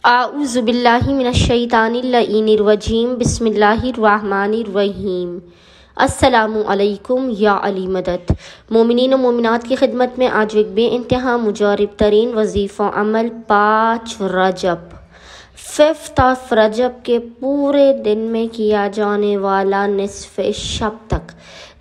اعوذ باللہ من الشیطان الرجیم بسم اللہ الرحمن الرحیم۔ السلام علیکم یا علی مدد۔ مومنین و مومنات کی خدمت میں آج ایک بے انتہا مجرب ترین وظیفہ عمل 5 رجب 5 رجب کے پورے دن میں کیا جانے والا نصف شب تک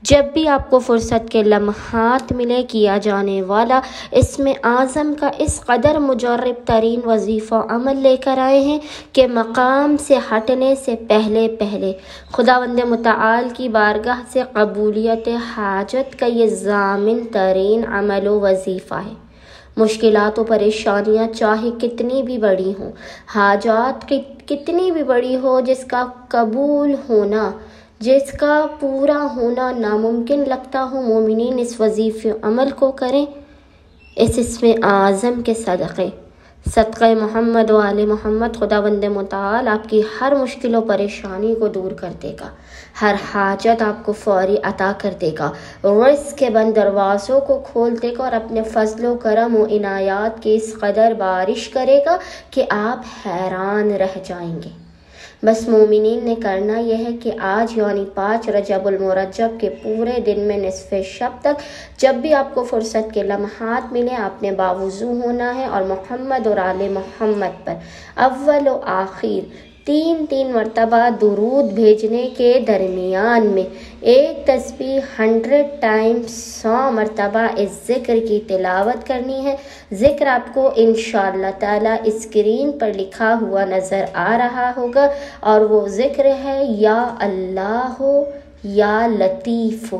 جب بھی آپ کو فرصت کے لمحات ملے کیا جانے والا اسم اعظم کا اس قدر مجرب ترین وظیفہ عمل لے کر آئے ہیں کہ مقام سے ہٹنے سے پہلے خداوند متعال کی بارگاہ سے قبولیت حاجت کا یہ ضامن ترین عمل و وظیفہ ہے۔ مشکلات و پریشانیاں چاہے کتنی بھی بڑی ہوں، حاجات کتنی بھی بڑی ہو، جس کا قبول ہونا، جس کا پورا ہونا ناممکن لگتا ہو، مومنین اس وظیفے عمل کو کریں۔ اس اسم اعظم کے صدقہ محمد و آل محمد خداوند متعال آپ کی ہر مشکل و پریشانی کو دور کر دے گا، ہر حاجت آپ کو فوری عطا کر دے گا، رزق کے بند دروازوں کو کھول دے گا اور اپنے فضل و کرم و عنایات کی اس قدر بارش کرے گا کہ آپ حیران رہ جائیں گے۔ بس مومنین نے کرنا یہ ہے کہ آج یعنی 5 رجب المرجب کے پورے دن میں نصف شب تک جب بھی آپ کو فرصت کے لمحات ملے آپ نے باوضو ہونا ہے اور محمد اور آل محمد پر اول و آخر 3 مرتبہ درود بھیجنے کے درمیان میں ایک تسبیح 100 ٹائمز 100 مرتبہ اس ذکر کی تلاوت کرنی ہے۔ ذکر آپ کو انشاءاللہ تعالی اسکرین پر لکھا ہوا نظر آ رہا ہوگا اور وہ ذکر ہے یا اللہ یا لطیف،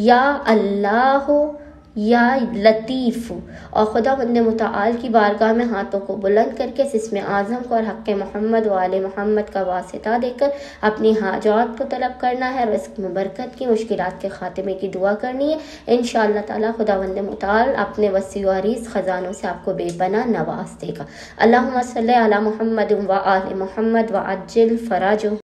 یا اللہ یا لطیف، اور خداوند متعال کی بارگاہ میں ہاتھوں کو بلند کر کے اس اسم اعظم کو اور حق محمد و آل محمد کا واسطہ دے کر اپنی حاجات کو طلب کرنا ہے، رزق میں برکت کی، مشکلات کے خاتمے کی دعا کرنی ہے۔ انشاءاللہ تعالی خداوند متعال اپنے وسیع و عریض خزانوں سے آپ کو بے پناہ نواز دے گا۔ اللہم صلی علی محمد و آل محمد وعجل فرجہ۔